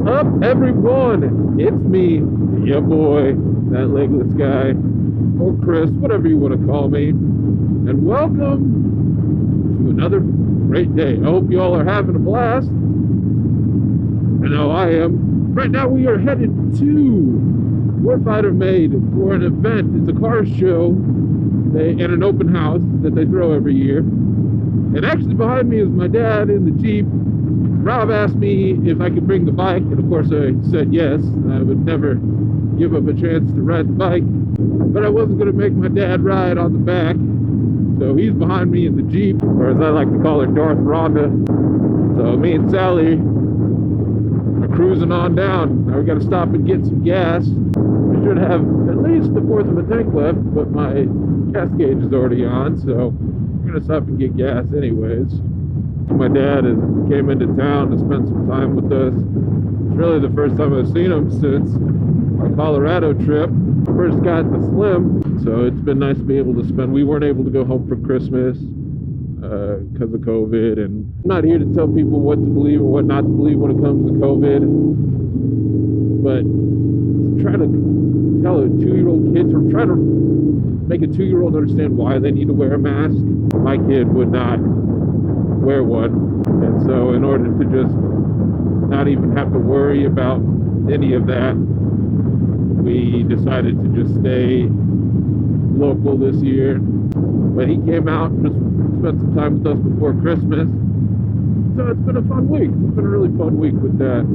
up, everyone? It's me, your boy, that legless guy, or Chris, whatever you want to call me, and welcome to another great day. I hope you all are having a blast. I know I am. Right now we are headed to Warfighter Made for an event. It's a car show and an open house that they throw every year. And actually behind me is my dad in the Jeep. Rob asked me if I could bring the bike, and of course I said yes. I would never give up a chance to ride the bike, but I wasn't going to make my dad ride on the back. So he's behind me in the Jeep, or as I like to call her, Darth Rhonda. So me and Sally are cruising on down. Now we got to stop and get some gas. I should have at least a fourth of a tank left, but my gas gauge is already on, so we're going to stop and get gas anyways. My dad came into town to spend some time with us. It's really the first time I've seen him since our Colorado trip. First got the Slim, so it's been nice to be able to spend. We weren't able to go home for Christmas because of COVID, and I'm not here to tell people what to believe or what not to believe when it comes to COVID, but to try to tell a 2-year-old kid, to try to make a 2-year-old understand why they need to wear a mask. My kid would not wear one, and so in order to just not even have to worry about any of that, we decided to just stay local this year. But he came out and just spent some time with us before Christmas, so it's been a fun week. It's been a really fun week with that.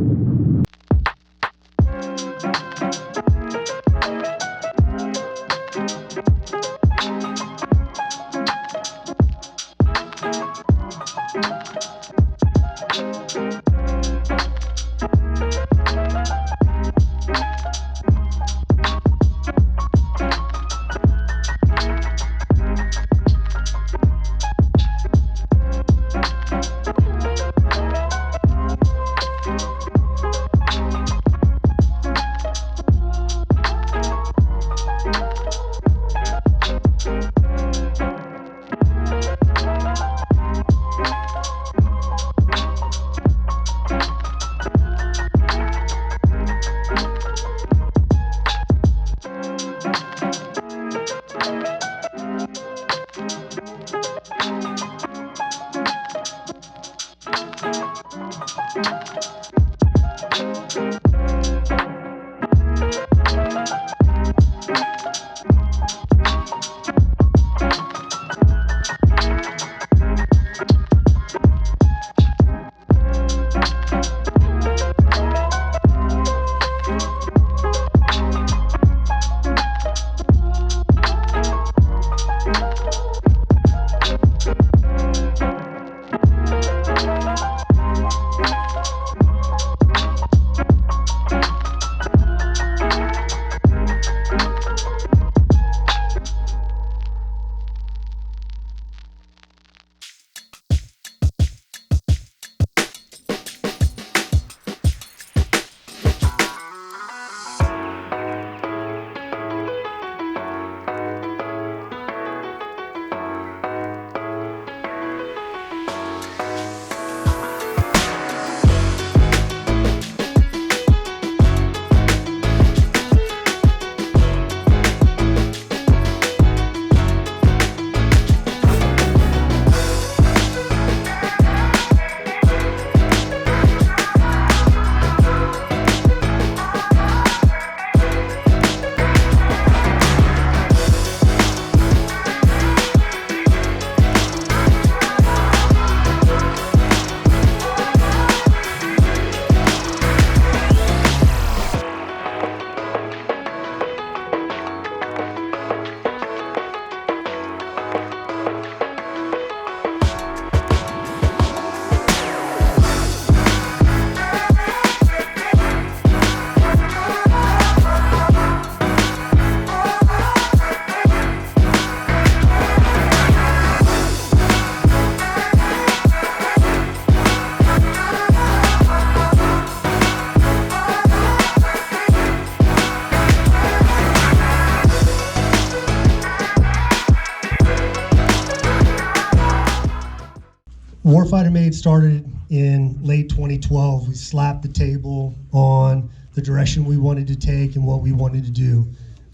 Warfighter Made started in late 2012. We slapped the table on the direction we wanted to take and what we wanted to do,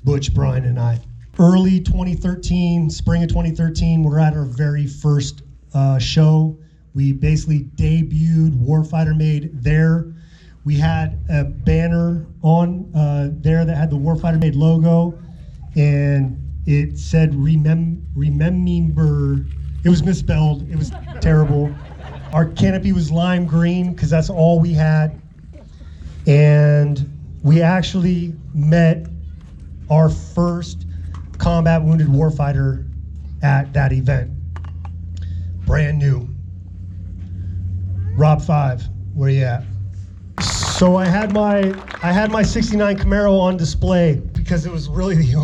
Butch, Brian, and I. Early 2013, spring of 2013, we're at our very first show. We basically debuted Warfighter Made there. We had a banner on there that had the Warfighter Made logo, and it said remember. It was misspelled. It was terrible. Our canopy was lime green because that's all we had. And we actually met our first combat wounded warfighter at that event. Brand new. Rob 5, where you at? So I had my 69 Camaro on display because it was really the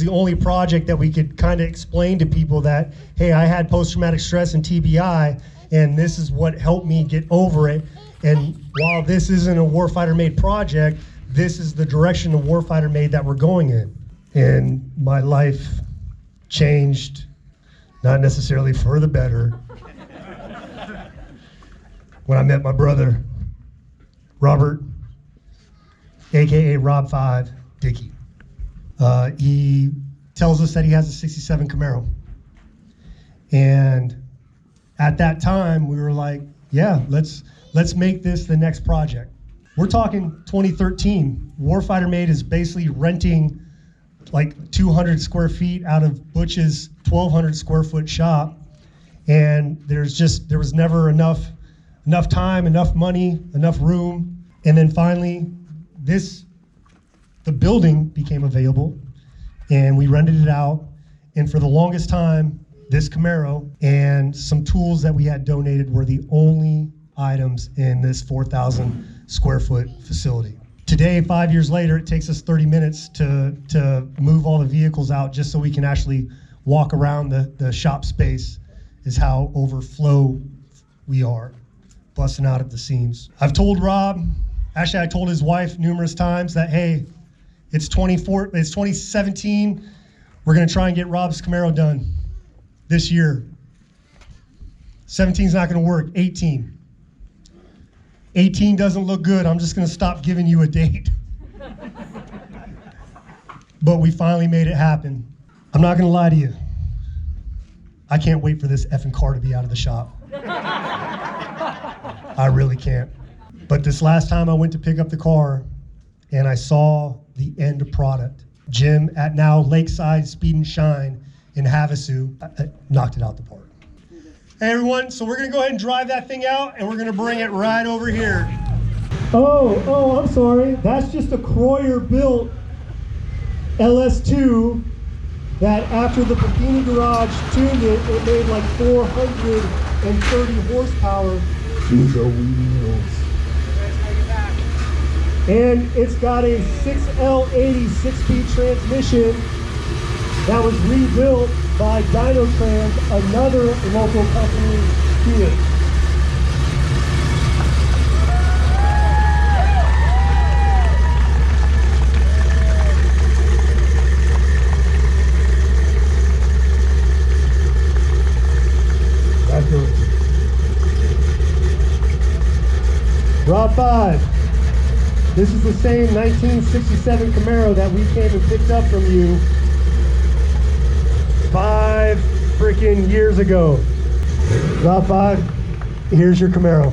only project that we could kind of explain to people that, hey, I had post-traumatic stress and TBI, and this is what helped me get over it. And while this isn't a Warfighter Made project, this is the direction of Warfighter Made that we're going in. And my life changed, not necessarily for the better, when I met my brother, Robert, AKA Rob 5, Dickie. He tells us that he has a 67 Camaro. And at that time, we were like, yeah, let's make this the next project. We're talking 2013. Warfighter Made is basically renting like 200 square feet out of Butch's 1,200 square foot shop. And there was never enough time, enough money, enough room. And then finally, the building became available, and we rented it out. And for the longest time, this Camaro and some tools that we had donated were the only items in this 4,000 square foot facility. Today, 5 years later, it takes us 30 minutes to move all the vehicles out just so we can actually walk around the shop space, is how overflow we are, busting out at the seams. I've told Rob, actually I told his wife numerous times that, hey, it's 2017, we're gonna try and get Rob's Camaro done this year. 17's not gonna work, 18. 18 doesn't look good, I'm just gonna stop giving you a date. But we finally made it happen. I'm not gonna lie to you. I can't wait for this effing car to be out of the shop. I really can't. But this last time I went to pick up the car and I saw the end product, Jim at now Lakeside Speed and Shine in Havasu, knocked it out the park. Hey everyone, so we're gonna go ahead and drive that thing out and we're gonna bring it right over here. Oh, I'm sorry. That's just a Croyer built LS2 that after the Bikini Garage tuned it made like 430 horsepower to the wheels. And it's got a 6L80 6-speed transmission that was rebuilt by Dynotrans, another local company here. That's good. Rob 5. This is the same 1967 Camaro that we came and picked up from you 5 freaking years ago. Rob 5, here's your Camaro.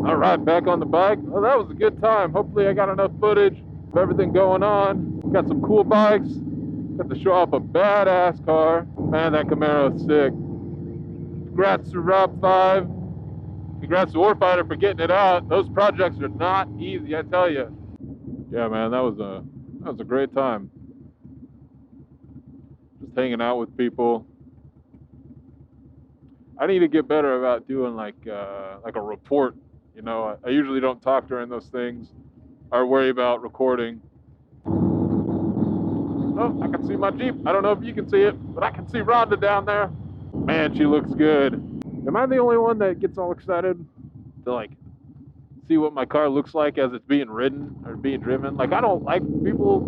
All right, back on the bike. Well, that was a good time. Hopefully I got enough footage of everything going on. Got some cool bikes. Got to show off a badass car. Man, that Camaro's sick. Congrats to Rob 5. Congrats to Warfighter for getting it out. Those projects are not easy, I tell you. Yeah, man, that was a great time. Just hanging out with people. I need to get better about doing like a report. You know, I usually don't talk during those things or worry about recording. Oh, I can see my Jeep. I don't know if you can see it, but I can see Rhonda down there. Man, she looks good. Am I the only one that gets all excited to like see what my car looks like as it's being ridden or being driven? Like, I don't like people,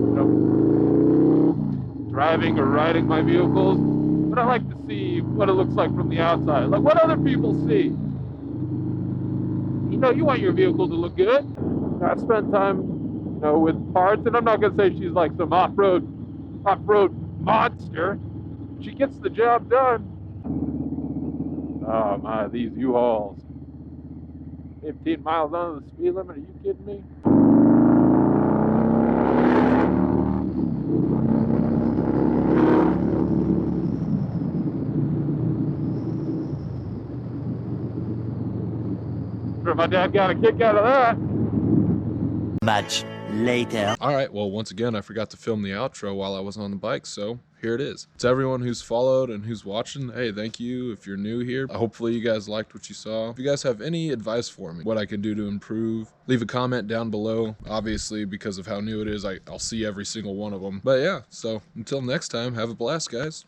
you know, driving or riding my vehicles, but I like to see what it looks like from the outside, like what other people see. You know, you want your vehicle to look good. I spent time, you know, with parts, and I'm not gonna say she's like some off-road monster. She gets the job done. Oh my, these U-Hauls. 15 miles under the speed limit, are you kidding me? Sure, my dad got a kick out of that. Much later. All right, well, once again, I forgot to film the outro while I was on the bike, so here it is. To everyone who's followed and who's watching, hey, thank you. If you're new here, hopefully you guys liked what you saw. If you guys have any advice for me, what I can do to improve, leave a comment down below. Obviously, because of how new it is, I'll see every single one of them. But yeah, so until next time, have a blast, guys.